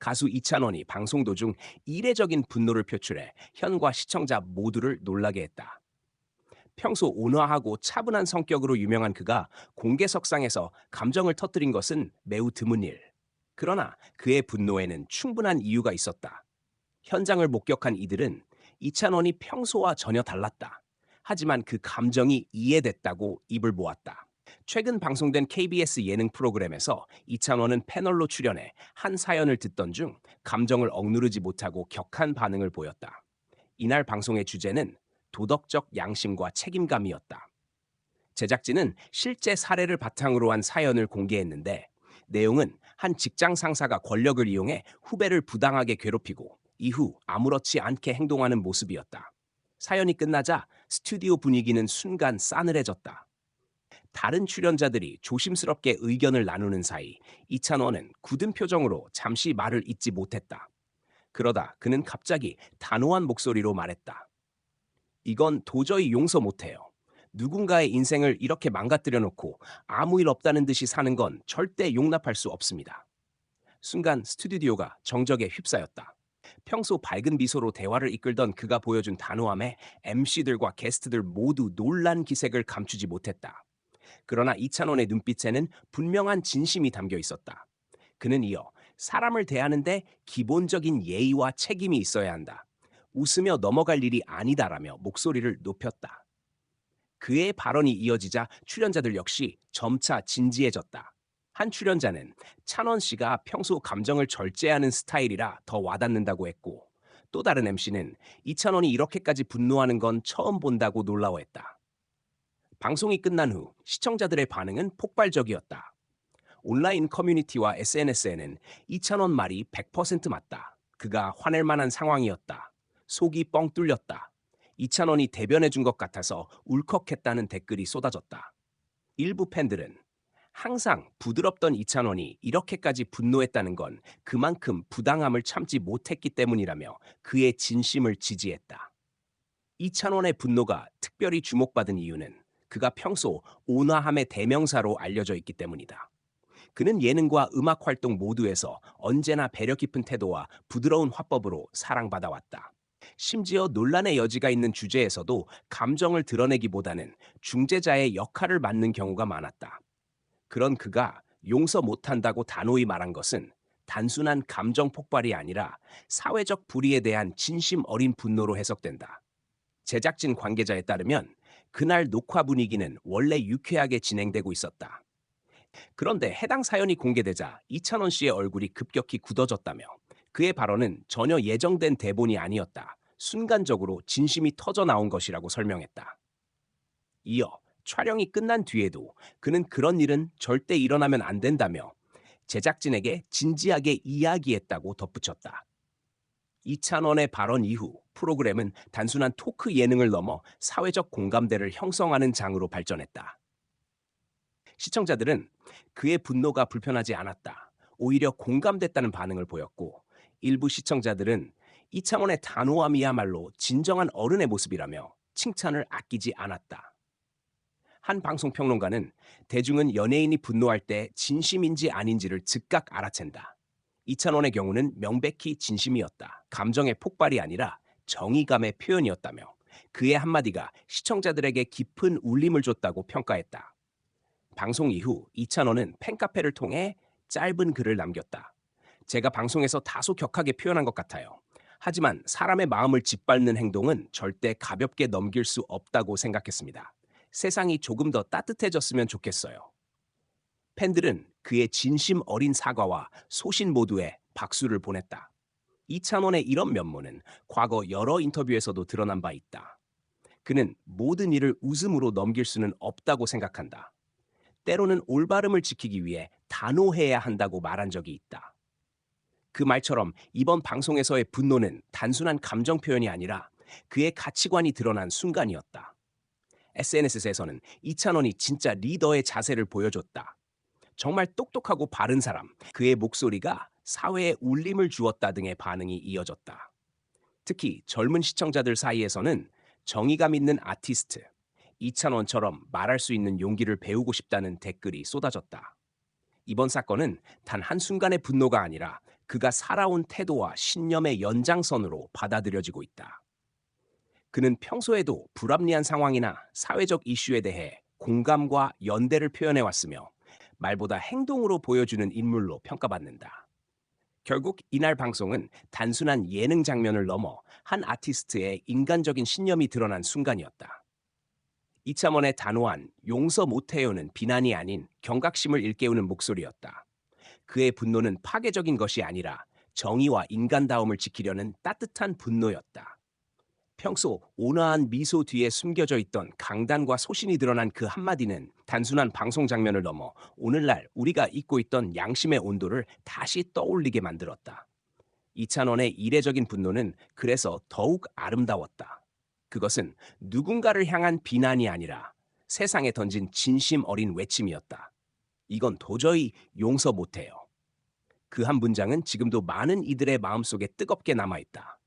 가수 이찬원이 방송 도중 이례적인 분노를 표출해 현과 시청자 모두를 놀라게 했다. 평소 온화하고 차분한 성격으로 유명한 그가 공개석상에서 감정을 터뜨린 것은 매우 드문 일. 그러나 그의 분노에는 충분한 이유가 있었다. 현장을 목격한 이들은 이찬원이 평소와 전혀 달랐다. 하지만 그 감정이 이해됐다고 입을 모았다. 최근 방송된 KBS 예능 프로그램에서 이찬원은 패널로 출연해 한 사연을 듣던 중 감정을 억누르지 못하고 격한 반응을 보였다. 이날 방송의 주제는 도덕적 양심과 책임감이었다. 제작진은 실제 사례를 바탕으로 한 사연을 공개했는데 내용은 한 직장 상사가 권력을 이용해 후배를 부당하게 괴롭히고 이후 아무렇지 않게 행동하는 모습이었다. 사연이 끝나자 스튜디오 분위기는 순간 싸늘해졌다. 다른 출연자들이 조심스럽게 의견을 나누는 사이 이찬원은 굳은 표정으로 잠시 말을 잇지 못했다. 그러다 그는 갑자기 단호한 목소리로 말했다. 이건 도저히 용서 못해요. 누군가의 인생을 이렇게 망가뜨려 놓고 아무 일 없다는 듯이 사는 건 절대 용납할 수 없습니다. 순간 스튜디오가 정적에 휩싸였다. 평소 밝은 미소로 대화를 이끌던 그가 보여준 단호함에 MC들과 게스트들 모두 놀란 기색을 감추지 못했다. 그러나 이찬원의 눈빛에는 분명한 진심이 담겨 있었다. 그는 이어 사람을 대하는데 기본적인 예의와 책임이 있어야 한다. 웃으며 넘어갈 일이 아니다라며 목소리를 높였다. 그의 발언이 이어지자 출연자들 역시 점차 진지해졌다. 한 출연자는 찬원 씨가 평소 감정을 절제하는 스타일이라 더 와닿는다고 했고, 또 다른 MC는 이찬원이 이렇게까지 분노하는 건 처음 본다고 놀라워했다. 방송이 끝난 후 시청자들의 반응은 폭발적이었다. 온라인 커뮤니티와 SNS에는 이찬원 말이 100% 맞다. 그가 화낼 만한 상황이었다. 속이 뻥 뚫렸다. 이찬원이 대변해 준 것 같아서 울컥했다는 댓글이 쏟아졌다. 일부 팬들은 항상 부드럽던 이찬원이 이렇게까지 분노했다는 건 그만큼 부당함을 참지 못했기 때문이라며 그의 진심을 지지했다. 이찬원의 분노가 특별히 주목받은 이유는 그가 평소 온화함의 대명사로 알려져 있기 때문이다. 그는 예능과 음악 활동 모두에서 언제나 배려 깊은 태도와 부드러운 화법으로 사랑받아왔다. 심지어 논란의 여지가 있는 주제에서도 감정을 드러내기보다는 중재자의 역할을 맡는 경우가 많았다. 그런 그가 용서 못한다고 단호히 말한 것은 단순한 감정 폭발이 아니라 사회적 불의에 대한 진심 어린 분노로 해석된다. 제작진 관계자에 따르면 그날 녹화 분위기는 원래 유쾌하게 진행되고 있었다. 그런데 해당 사연이 공개되자 이찬원 씨의 얼굴이 급격히 굳어졌다며 그의 발언은 전혀 예정된 대본이 아니었다. 순간적으로 진심이 터져 나온 것이라고 설명했다. 이어 촬영이 끝난 뒤에도 그는 그런 일은 절대 일어나면 안 된다며 제작진에게 진지하게 이야기했다고 덧붙였다. 이찬원의 발언 이후 프로그램은 단순한 토크 예능을 넘어 사회적 공감대를 형성하는 장으로 발전했다. 시청자들은 그의 분노가 불편하지 않았다. 오히려 공감됐다는 반응을 보였고, 일부 시청자들은 이창원의 단호함이야말로 진정한 어른의 모습이라며 칭찬을 아끼지 않았다. 한 방송평론가는 대중은 연예인이 분노할 때 진심인지 아닌지를 즉각 알아챈다. 이찬원의 경우는 명백히 진심이었다. 감정의 폭발이 아니라 정의감의 표현이었다며 그의 한마디가 시청자들에게 깊은 울림을 줬다고 평가했다. 방송 이후 이찬원은 팬카페를 통해 짧은 글을 남겼다. 제가 방송에서 다소 격하게 표현한 것 같아요. 하지만 사람의 마음을 짓밟는 행동은 절대 가볍게 넘길 수 없다고 생각했습니다. 세상이 조금 더 따뜻해졌으면 좋겠어요. 팬들은 그의 진심 어린 사과와 소신 모두에 박수를 보냈다. 이찬원의 이런 면모는 과거 여러 인터뷰에서도 드러난 바 있다. 그는 모든 일을 웃음으로 넘길 수는 없다고 생각한다. 때로는 올바름을 지키기 위해 단호해야 한다고 말한 적이 있다. 그 말처럼 이번 방송에서의 분노는 단순한 감정 표현이 아니라 그의 가치관이 드러난 순간이었다. SNS에서는 이찬원이 진짜 리더의 자세를 보여줬다. 정말 똑똑하고 바른 사람, 그의 목소리가 사회에 울림을 주었다 등의 반응이 이어졌다. 특히 젊은 시청자들 사이에서는 정의감 있는 아티스트, 이찬원처럼 말할 수 있는 용기를 배우고 싶다는 댓글이 쏟아졌다. 이번 사건은 단 한순간의 분노가 아니라 그가 살아온 태도와 신념의 연장선으로 받아들여지고 있다. 그는 평소에도 불합리한 상황이나 사회적 이슈에 대해 공감과 연대를 표현해 왔으며 말보다 행동으로 보여주는 인물로 평가받는다. 결국 이날 방송은 단순한 예능 장면을 넘어 한 아티스트의 인간적인 신념이 드러난 순간이었다. 이참원의 단호한 용서 못해요는 비난이 아닌 경각심을 일깨우는 목소리였다. 그의 분노는 파괴적인 것이 아니라 정의와 인간다움을 지키려는 따뜻한 분노였다. 평소 온화한 미소 뒤에 숨겨져 있던 강단과 소신이 드러난 그 한마디는 단순한 방송 장면을 넘어 오늘날 우리가 잊고 있던 양심의 온도를 다시 떠올리게 만들었다. 이찬원의 이례적인 분노는 그래서 더욱 아름다웠다. 그것은 누군가를 향한 비난이 아니라 세상에 던진 진심 어린 외침이었다. 이건 도저히 용서 못해요. 그 한 문장은 지금도 많은 이들의 마음속에 뜨겁게 남아있다.